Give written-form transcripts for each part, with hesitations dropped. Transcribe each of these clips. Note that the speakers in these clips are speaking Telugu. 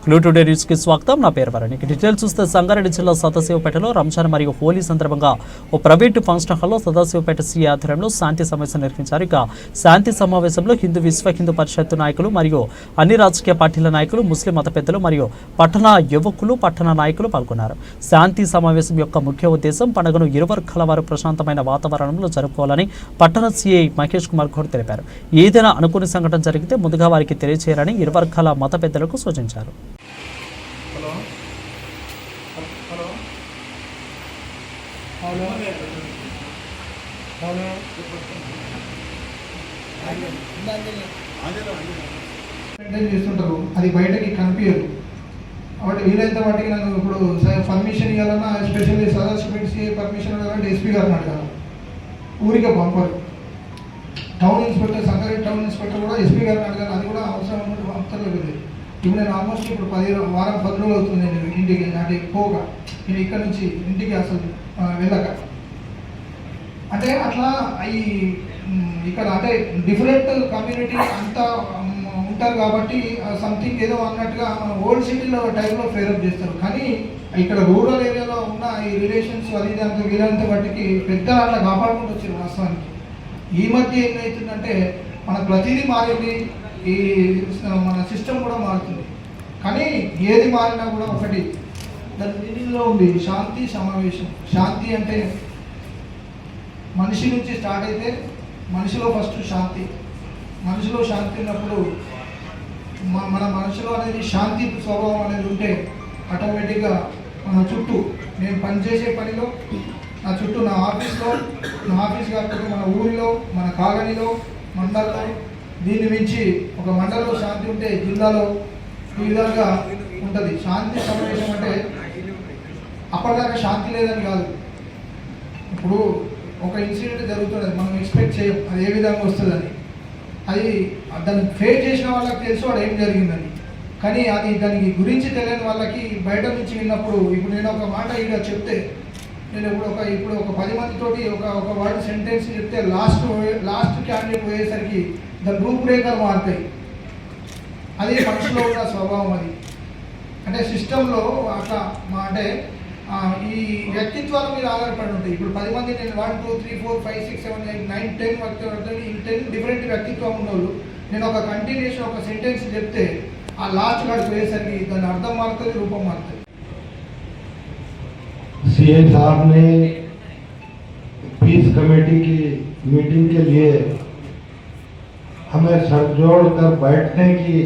క్లూ టుడే న్యూస్ కి స్వాగతం. నా పేరు వరణి. డీటెయిల్స్ చూస్తే సంగారెడ్డి జిల్లా సదాశివపేటలో రంజాన్ మరియు హోలీ సందర్భంగా ఓ ప్రైవేటు ఫంక్షన్ హాల్లో సదాశివపేట సీఏ ఆధ్వర్యంలో శాంతి సమావేశం నిర్వహించారు. ఇక శాంతి సమావేశంలో విశ్వ హిందూ పరిషత్ నాయకులు మరియు అన్ని రాజకీయ పార్టీల నాయకులు, ముస్లిం మత పెద్దలు మరియు పట్టణ యువకులు, పట్టణ నాయకులు పాల్గొన్నారు. శాంతి సమావేశం యొక్క ముఖ్య ఉద్దేశం పండుగను ఇరు వర్గాల వారు ప్రశాంతమైన వాతావరణంలో జరుపుకోవాలని పట్టణ సీఐ మహేష్ కుమార్ గౌడ్ తెలిపారు. ఏదైనా అనుకోని సంఘటన జరిగితే ముందుగా వారికి తెలియజేయాలని ఇరు వర్గాల మత పెద్దలకు సూచించారు. చేస్తుంటారు, అది బయటకి కనిపించదు. కాబట్టి వీలైతే వాటికి నన్ను ఇప్పుడు పర్మిషన్ ఇవ్వాలన్నా, ఎస్పెషల్లీ సదాశివపేట పర్మిషన్ ఇవ్వాలంటే ఎస్పీ గారిని అడగాలి. ఊరికే పంపరు. Town inspector, Sangareddy town inspector కూడా ఎస్పీ గారిని అడగాలి. అది కూడా అవసరం ఉన్నట్టు పంపుతలేదు. ఇప్పుడు నేను ఆల్మోస్ట్ ఇప్పుడు 10 రోజులు అవుతుంది నేను ఇంటికి అంటే పోగా. నేను ఇక్కడ నుంచి ఇంటికి అసలు వెళ్ళక అంటే అట్లా అవి ఇక్కడ అంటే డిఫరెంట్ కమ్యూనిటీ అంతా ఉంటారు కాబట్టి సంథింగ్ ఏదో అన్నట్టుగా మన ఓల్డ్ సిటీలో టైప్లో ఫేరప్ చేస్తారు. కానీ ఇక్కడ రూరల్ ఏరియాలో ఉన్న ఈ రిలేషన్స్ అది అంత వీరంత బట్టికి పెద్ద అట్లా కాపాడుకుంటూ వచ్చారు. వాస్తవానికి ఈ మధ్య ఏమవుతుందంటే మన ప్రతిదీ మారింది, ఈ మన సిస్టమ్ కూడా మారుతుంది. కానీ ఏది మారినా కూడా ఒకటి దాని మీనింగ్లో ఉంది, శాంతి సమావేశం. శాంతి అంటే మనిషి నుంచి స్టార్ట్ అయితే మనిషిలో ఫస్ట్ శాంతి. మనిషిలో శాంతి ఉన్నప్పుడు మన మనసులో అనేది శాంతి స్వభావం అనేది ఉంటే ఆటోమేటిక్గా మన చుట్టూ నేను పనిచేసే పనిలో, నా చుట్టూ నా ఆఫీస్ కాకపోతే మన ఊరిలో, మన కాలనీలో, మండలంలో, దీన్ని మించి ఒక మండలంలో శాంతి ఉంటే జిల్లాలో ఈ విధంగా ఉంటుంది. శాంతి సమావేశం అంటే అప్పటిదాకా శాంతి లేదని కాదు. ఇప్పుడు ఒక ఇన్సిడెంట్ జరుగుతుంది, మనం ఎక్స్పెక్ట్ చేయం అది ఏ విధంగా వస్తుందని. అది దాన్ని ఫేస్ చేసిన వాళ్ళకి తెలుసు వాడు ఏం జరిగిందని. కానీ అది దానికి గురించి తెలియని వాళ్ళకి బయట నుంచి విన్నప్పుడు, ఇప్పుడు నేను ఒక మాట ఇక్కడ చెప్తే, నేను ఇప్పుడు ఒక 10 మందితోటి ఒక వర్డ్ సెంటెన్స్ చెప్తే లాస్ట్ క్యాండిడేట్ పోయేసరికి దాని రూపురేఖలు మారుతాయి. అది మనుషులో ఉన్న స్వభావం. అది అంటే సిస్టంలో అట్లా అంటే ఈ వ్యక్తిత్వాల మీద ఆధారపడి ఉంటాయి. ఇప్పుడు 10 మంది నేను 1 2 3 4 5 6 7 8 9 10 వరకు ఈ 10 డిఫరెంట్ వ్యక్తిత్వం ఉన్నోళ్ళు నేను ఒక కంటిన్యూషన్ ఒక సెంటెన్స్ చెప్తే ఆ లాస్ట్ కాడికి పోయేసరికి దాని అర్థం మారుతుంది, రూపం మారుతుంది. सीए साहब ने पीस कमेटी की मीटिंग के लिए हमें सर जोड़ कर बैठने की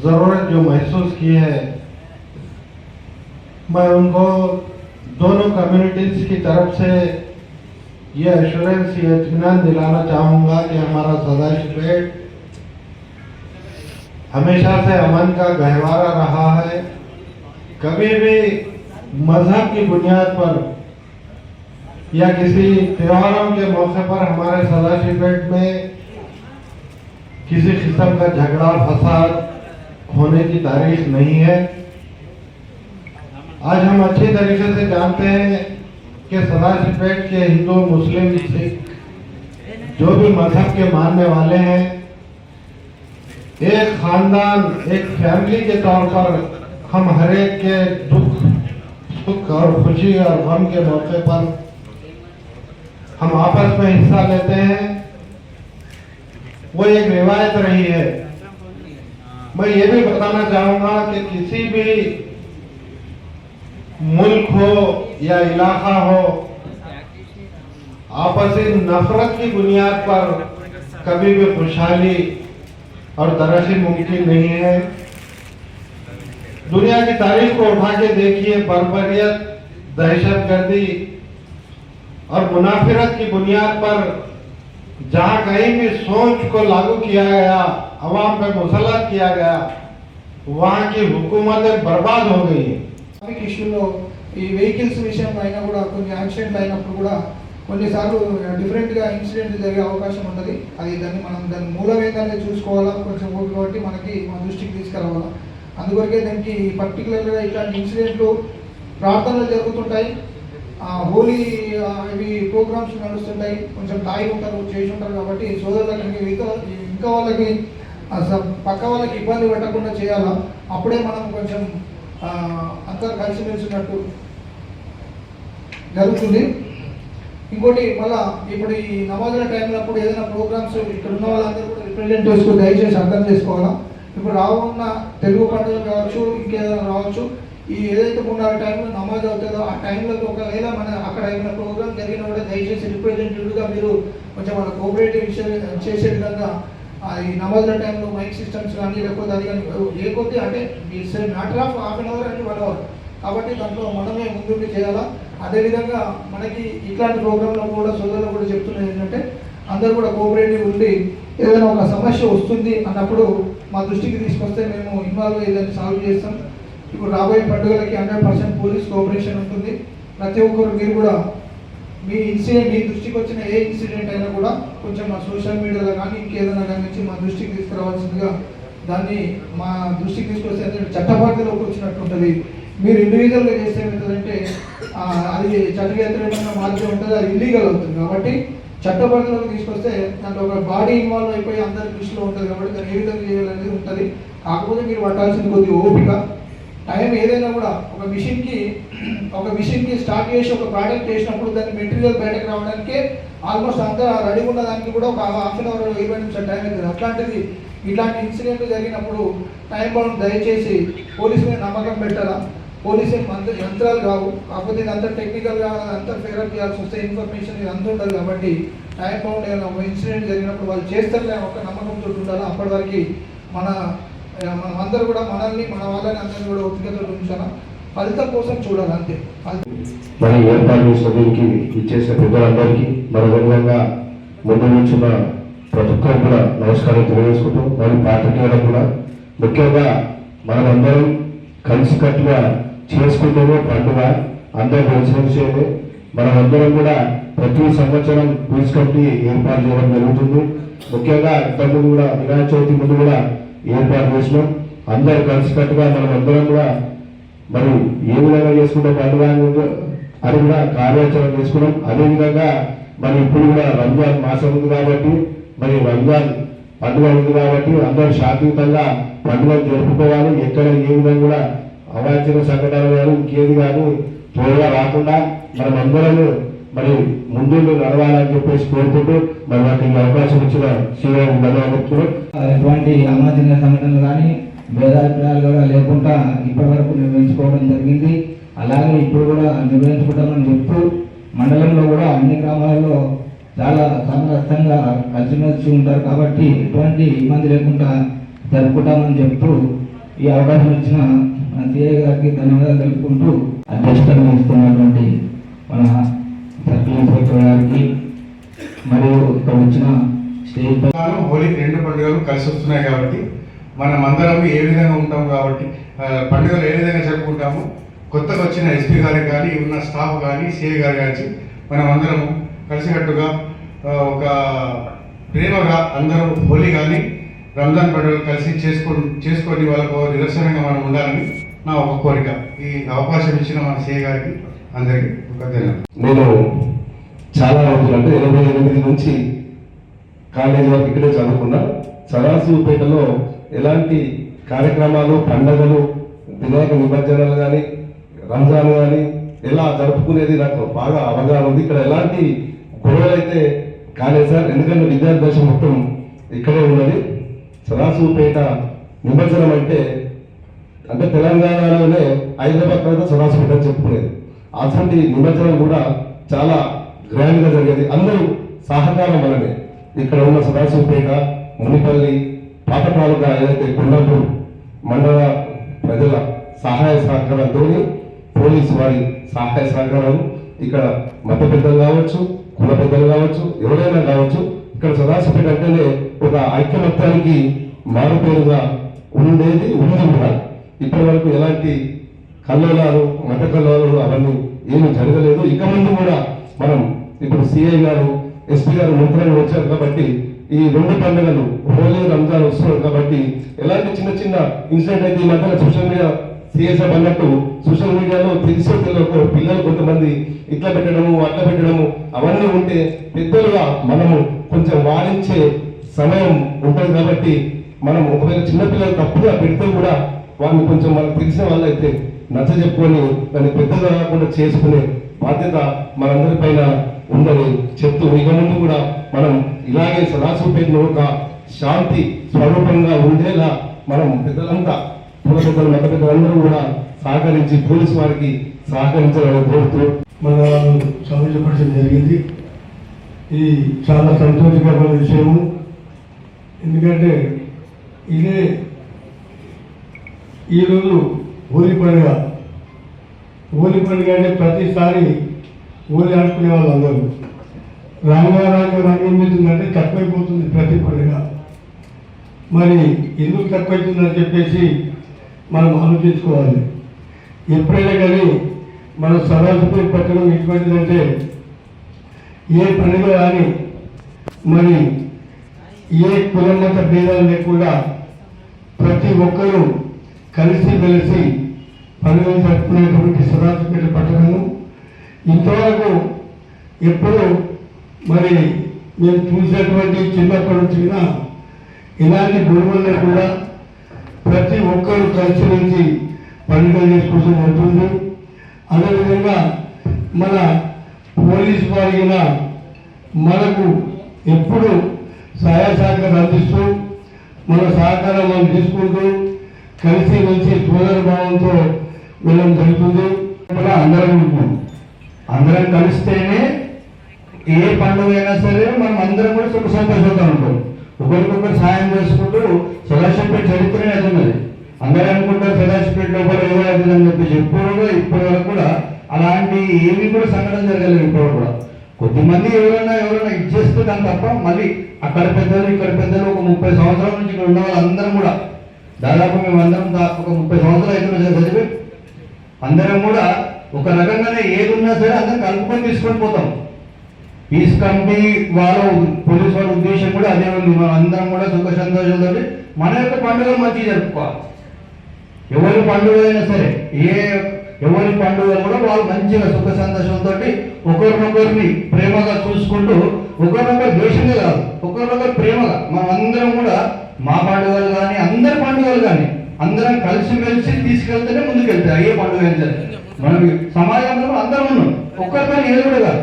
ज़रूरत जो महसूस की है, मैं उनको दोनों कम्युनिटीज़ की तरफ से ये एश्योरेंस, ये इत्मीनान दिलाना चाहूँगा कि हमारा सदाशिवपेट हमेशा से अमन का गहवारा रहा है. कभी भी मजहब की बुनियाद पर या किसी त्योहारों के मौके पर हमारे सदाशिवपेट में किसी किस्म का झगड़ा फसाद होने की तारीख नहीं है. आज हम अच्छी तरीके से जानते हैं कि सदाशिवपेट के हिंदू, मुस्लिम, सिख जो भी मजहब के मानने वाले हैं, एक खानदान, एक फैमिली के तौर पर हम हर एक के दुख, सुख और खुशी और गम के मौके पर हम आपस में हिस्सा लेते हैं. वो एक रिवायत रही है. मैं ये भी बताना चाहूंगा कि किसी भी मुल्क हो या इलाका हो, आपसी नफरत की बुनियाद पर कभी भी खुशहाली और तरक्की मुमकिन नहीं है. दुनिया की तारीख को उठा के देखिए, बर्बरियत, दहशतगर्दी और मुनाफिरत की बुनियाद पर जहां कहीं भी सोच को लागू किया गया, अवाम पे मुसल्लत किया गया, वहां की हुकूमतें बर्बाद हो गई. ఇష్యూలో ఈ వెహికల్స్ విషయంలో అయినా కూడా కొన్ని యాక్సిడెంట్లు అయినప్పుడు కూడా కొన్నిసార్లు డిఫరెంట్గా ఇన్సిడెంట్ జరిగే అవకాశం ఉంటుంది. అది దాని మూలం ఏంటనే చూసుకోవాలా, కొంచెం ఓపిక కాబట్టి మనకి మన దృష్టికి తీసుకురావాలా. అందువరకే దానికి పర్టికులర్గా ఇట్లాంటి ఇన్సిడెంట్లు ప్రార్థనలు జరుగుతుంటాయి, హోలీ ఇవి ప్రోగ్రామ్స్ నడుస్తుంటాయి. కొంచెం తాగి ఉంటారు, చేసి ఉంటారు. కాబట్టి సోదరులకి ఇంకా వాళ్ళకి అసలు పక్క వాళ్ళకి ఇబ్బంది పెట్టకుండా చేయాలా, అప్పుడే మనం కొంచెం అందరు కలిసిమెలిసినట్టు జరుగుతుంది. ఇంకోటి మళ్ళీ ఇప్పుడు ఈ నమాజుల టైంలో అప్పుడు ఏదైనా ప్రోగ్రామ్స్ ఇక్కడ ఉన్న వాళ్ళందరూ కూడా రిప్రజెంటేటివ్స్ దయచేసి అర్థం చేసుకోవాలా. ఇప్పుడు రానున్న తెలుగు పండుగలు కావచ్చు, ఇంకేదైనా రావచ్చు, ఈ ఏదైతే 3 టైంలో నమాజ్ అవుతుందో ఆ టైంలో ఒకవేళ మన అక్కడ ఏమైనా ప్రోగ్రామ్ జరిగినా కూడా దయచేసి రిప్రజెంటేటివ్గా మీరు కొంచెం వాళ్ళ కోఆపరేటివ్ చేసే విధంగా ఈ నమాజ్ల టైంలో మైక్ సిస్టమ్స్ కానీ లేకపోతే అది కానీ ఏ కొద్ది అంటే matter of ½ hour and 1 hour కాబట్టి దాంట్లో మనమే ముందుండి చేయాలా. అదేవిధంగా మనకి ఇట్లాంటి ప్రోగ్రాంలో కూడా సోదరులు కూడా చెప్తున్నది ఏంటంటే అందరూ కూడా కోఆపరేటివ్ ఉండి ఏదైనా ఒక సమస్య వస్తుంది అన్నప్పుడు మా దృష్టికి తీసుకొస్తే మేము ఇన్వాల్వ్ అయ్యి దాన్ని సాల్వ్ చేస్తాం. ఇప్పుడు రాబోయే పండుగలకి 100% పోలీస్ కోఆపరేషన్ ఉంటుంది. ప్రతి ఒక్కరు మీరు కూడా మీ ఇన్సిడెంట్ మీ దృష్టికి వచ్చిన ఏ ఇన్సిడెంట్ అయినా కూడా కొంచెం మా సోషల్ మీడియాలో కానీ ఇంకేదైనా కానీ మా దృష్టికి తీసుకురావాల్సిందిగా దాన్ని మా దృష్టికి తీసుకొస్తే చట్టబద్ధలోకి వచ్చినట్టు ఉంటుంది. మీరు ఇండివిజువల్గా చేస్తే ఏమవుతుందంటే అది చట్టవ్యతిరేకంగా మారితే ఉంటుంది, అది ఇల్లీగల్ అవుతుంది. కాబట్టి చట్టబద్ధలోకి తీసుకొస్తే దాంట్లో ఒక బాడీ ఇన్వాల్వ్ అయిపోయి అందరి దృష్టిలో ఉంటుంది. కాబట్టి దాన్ని ఏ విధంగా చేయాలనేది ఉంటుంది. కాకపోతే మీరు పట్టాల్సిన కొద్ది ఓపిక, టైం ఏదైనా కూడా ఒక మిషన్కి స్టార్ట్ చేసి ఒక ప్రోడక్ట్ చేసినప్పుడు దాని మెటీరియల్ బయటకు రావడానికి ఆల్మోస్ట్ అంతా రెడీ ఉన్న దానికి కూడా ఒక ½ అవర్ 20 నిమిషాలు టైం అవుతుంది. అట్లాంటిది ఇట్లాంటి ఇన్సిడెంట్ జరిగినప్పుడు టైం బౌండ్ దయచేసి పోలీసు మీద నమ్మకం పెట్టాలా. పోలీసు యంత్రాలు కావు, కాకపోతే ఇది అంతా టెక్నికల్గా అంతా ఫేరప్ చేయాల్సి వస్తే ఇన్ఫర్మేషన్ ఇది అంతా ఉంటుంది. కాబట్టి టైం బౌండ్ ఏదైనా ఒక ఇన్సిడెంట్ జరిగినప్పుడు వాళ్ళు చేస్తారులే ఒక నమ్మకంతో ఉండాలి. అప్పటి వరకు మనమందరూ కూడా మనల్ని మన వాళ్ళని అందరినీ కూడా ఒత్తిడితో ఉంచాలా, ఫలితం కోసం చూడాలి అంతే. మన ఏర్పాటు చేసిన దీనికి ఇచ్చేసిన పెద్దలందరికీ మరొక ముందు నుంచిన ప్రతి ఒక్కరు కూడా నమస్కారం తెలియజేసుకుంటూ మరి పాత్రికేయులకు కూడా ముఖ్యంగా మనమందరం కలిసికట్టుగా చేసుకుంటేనే పండుగ అందరూ తెలిసిన విషయమే. మనమందరం కూడా ప్రతి సంవత్సరం క్విజ్ కమిటీ ఏర్పాటు చేయడం జరుగుతుంది. ముఖ్యంగా ఇంతకుముందు కూడా వినాయక చవితి ముందు కూడా ఏర్పాటు చేసినాం. అందరూ కలిసికట్టుగా మనమందరం కూడా మరి ఏ విధంగా చేసుకుంటే పండుగ అని కూడా కార్యాచరణ చేసుకున్నాం. అదేవిధంగా మరి ఇప్పుడు కూడా రంజాన్ మాసం ఉంది కాబట్టి మరి రంజాన్ పండుగ ఉంది కాబట్టి అందరూ శాంతియుతంగా పండుగను జరుపుకోవాలి. ఎక్కడ ఏ విధంగా కూడా అవాంఛనీయ సంఘటనలు కానీ ఇంకేది కానీ త్వరగా రాకుండా మనమందరము మరి ముందు నడవాలని చెప్పేసి కోరుకుంటూ మరి నాకు ఈ అవకాశం ఇచ్చిన సీఎం ధన్యవాదాలు. ఎటువంటి అవాంఛనీయ సంఘటనలు కానీ భేదాభిప్రాయాలు కూడా లేకుండా ఇప్పటి వరకు నిర్వహించుకోవడం జరిగింది. అలాగే ఇప్పుడు కూడా నిర్వహించుకుంటామని చెప్తూ మండలంలో కూడా అన్ని గ్రామాల్లో చాలా సామరస్యంగా కలిసిమెలిసి ఉంటారు కాబట్టి ఎటువంటి ఇబ్బంది లేకుండా జరుపుకుంటామని చెప్తూ ఈ అవకాశం ఇచ్చిన మన సిఐ గారికి ధన్యవాదాలు తెలుపుకుంటూ అధ్యక్షత వహిస్తున్నటువంటి మన సర్కిల్ ఇన్స్పెక్టర్ గారికి మరియు ఇక్కడ వచ్చిన స్టేజ్ హోలీ 2 పండుగలు కలిసి వస్తున్నాయి కాబట్టి మనం అందరం ఏ విధంగా ఉంటాం కాబట్టి పండుగలు ఏ విధంగా జరుపుకుంటాము. కొత్తగా వచ్చిన ఎస్పీ గారికి కానీ ఉన్న స్టాఫ్ కానీ సిఐ గారు కానీ మనం అందరం కలిసికట్టుగా ఒక ప్రేమగా అందరూ హోలీ కానీ రంజాన్ పండుగలు కలిసి చేసుకొని వాళ్ళకు నిదర్శనంగా మనం ఉండాలని నా ఒక కోరిక. ఈ అవకాశం ఇచ్చిన మన సిఐ గారికి అందరికీ ఒక ధన్యవాదాలు. నేను చాలా రోజులు అంటే 88 నుంచి కాలేజీ వరకు ఇక్కడే చదువుకున్నా. సదాశివపేటలో ఎలాంటి కార్యక్రమాలు పండుగలు వినాయక నిమజ్జనాలు కానీ రంజాన్ కానీ ఎలా జరుపుకునేది నాకు బాగా అవగాహన ఉంది. ఇక్కడ ఎలాంటి గొడవలు అయితే కాలేదు సార్, ఎందుకంటే విద్యార్థి దశ మొత్తం ఇక్కడే ఉన్నది. సదాశివపేట నిమజ్జనం అంటే తెలంగాణలోనే హైదరాబాద్ తర్వాత సదాశివపేట అని చెప్పుకునేది. అటువంటి నిమజ్జనం కూడా చాలా గ్రాండ్గా జరిగేది. అందరూ సహకారం వల్లనే ఇక్కడ ఉన్న సదాశివపేట, మునిపల్లి, పాతపాలుగా ఏదైతే కొండపూర్ మండల ప్రజల సహాయ సహకారంతో పోలీసు వారి సహాయ సహకారాలు ఇక్కడ మత పెద్దలు కావచ్చు, కుల పెద్దలు కావచ్చు, ఎవరైనా కావచ్చు, ఇక్కడ సదాశివపేట అంటేనే ఒక ఐక్యమత్యానికి మారుపేరుగా ఉండేది ఉంది కూడా. ఇప్పటి వరకు ఎలాంటి కల్లోలాలు మత కల్లోలాలు అవన్నీ ఏమీ జరగలేదు. ఇక ముందు కూడా మనం ఇప్పుడు సిఐ గారు ఎస్పీ గారు మంత్రులు వచ్చారు కాబట్టి ఈ 2 పండుగలు హోలీ రంజాన్ వస్తున్నారు కాబట్టి ఎలాంటి చిన్న చిన్న ఇన్సిడెంట్ అయితే ఈ మధ్యన సోషల్ మీడియా సిఎస్ఎఫ్ అన్నట్టు సోషల్ మీడియాలో తెలిసే తెలియక పిల్లలు కొంతమంది ఇట్లా పెట్టడము అట్లా పెట్టడము అవన్నీ ఉంటే పెద్దలుగా మనము కొంచెం వారించే సమయం ఉంటుంది కాబట్టి మనం ఒకవేళ చిన్నపిల్లలు తప్పుగా పెడితే కూడా వాళ్ళని కొంచెం మనకు తెలిసిన వాళ్ళైతే నచ్చ చెప్పుకొని దాన్ని పెద్దగా కాకుండా చేసుకునే బాధ్యత మనందరి పైన ఉందని చెప్తూ ఇక ముందు కూడా మనం ఇలాగే సదాశివపేటలో ఒక శాంతి స్వరూపంగా ఉండేలా మనం పెద్దలంతా కుల పెద్దలు మత పెద్దలందరూ కూడా సహకరించి పోలీసు వారికి సహకరించాలని కోరుతూ మన సంతోషపరచడం జరిగింది. ఇది చాలా సంతోషకరమైన విషయము. ఎందుకంటే ఇదే ఈరోజు హోలీ పండుగ. హోలీ పండుగ అంటే ప్రతిసారి హోలీ ఆడుకునే వాళ్ళు అందరూ రాంగారాంగం ఏమవుతుందంటే తక్కువైపోతుంది ప్రతి పండుగ. మరి ఎందుకు తక్కువైతుందని చెప్పేసి మనం ఆలోచించుకోవాలి. ఎప్పుడైనా కానీ మన సదాశివపేట పట్టణం ఎటువంటిదంటే ఏ పండుగ కానీ మరి ఏ కులమత భేదాలు లేకుండా ప్రతి ఒక్కరూ కలిసి పండుగలు జరుపుకునేటువంటి సదాశివపేట పట్టణము ఇంతవరకు ఎప్పుడు మరి మేము చూసినటువంటి చిన్నప్పటి నుంచి ఇలాంటి గొడవలు లేకుండా ప్రతి ఒక్కరూ కలిసి పండుగలు చేసుకుంటూ ఉంటుంది. అదేవిధంగా మన పోలీసు వారిన మనకు ఎప్పుడు సహాయ సహకారం అందిస్తూ మన సహకారం మనం తీసుకుంటూ కలిసి మంచి సోదర భావంతో వెళ్ళడం జరుగుతుంది. కూడా అందరం కలిస్తేనే ఏ పండుగ అయినా సరే మనం అందరం కూడా సుఖ సంతోషంగా ఉంటాం. ఒకరికొకరు సాయం చేసుకుంటూ సదాశివపేట చరిత్రనే అది ఉన్నది. అందరూ అనుకుంటారు సదాశివపేట లోపల ఏమవుతుందని చెప్పేసి ఇప్పటి వరకు కూడా అలాంటి ఏమీ కూడా సంఘటన జరగలేదు. ఇప్పుడు కూడా కొద్దిమంది ఎవరైనా ఇచ్చేస్తుందని తప్ప మళ్ళీ అక్కడ పెద్దలు ఇక్కడ పెద్దలు ఒక 30 సంవత్సరాల నుంచి ఇక్కడ ఉన్న వాళ్ళందరం కూడా దాదాపు మేమందరం ఒక 30 సంవత్సరాలు అయితే చదివి అందరం కూడా ఒక రకంగానే ఏది ఉన్నా సరే అందరం కలుపుకొని తీసుకొని పోతాం. పీస్ కమిటీ వాళ్ళ పోలీసు వాళ్ళ ఉద్దేశం కూడా అదే ఉంది. మనం అందరం కూడా సుఖ సంతోషాలతో మన యొక్క పండుగలు మంచిగా జరుపుకోవాలి. ఎవరి పండుగ అయినా సరే ఎవరి పండుగలు కూడా వాళ్ళు మంచిగా సుఖ సంతోషంతో ఒకరినొకరిని ప్రేమగా చూసుకుంటూ ఒకరినొకరు ద్వేషంగా కాదు ఒకరినొకరు ప్రేమగా మనం అందరం కూడా మా పండుగలు కానీ అందరి పండుగలు కానీ అందరం కలిసిమెలిసి తీసుకెళ్తేనే ముందుకెళ్తాయి. ఏ పండుగ అయితే మనం సమాజంలో అందరం ఉన్నాం, ఒక్కరిపై ఏది కూడా కాదు.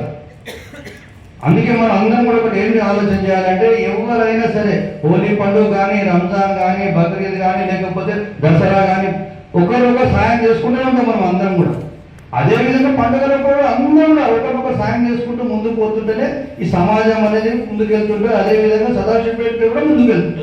అందుకే మనం అందరం కూడా ఒకటి ఏంటి ఆలోచన చేయాలంటే ఎవరైనా సరే హోలీ పండుగ కానీ రంజాన్ కానీ బక్రీద్ కానీ లేకపోతే దసరా కానీ ఒకరొకరు సాయం చేసుకుంటూ ఉంటాం మనం అందరం కూడా. అదేవిధంగా పండుగలకు కూడా అందరం కూడా ఒకరొకరు సాయం చేసుకుంటూ ముందుకు పోతుంటేనే ఈ సమాజం అనేది ముందుకెళ్తుంటే అదేవిధంగా సదాశివపేట కూడా ముందుకెళ్తుంటారు.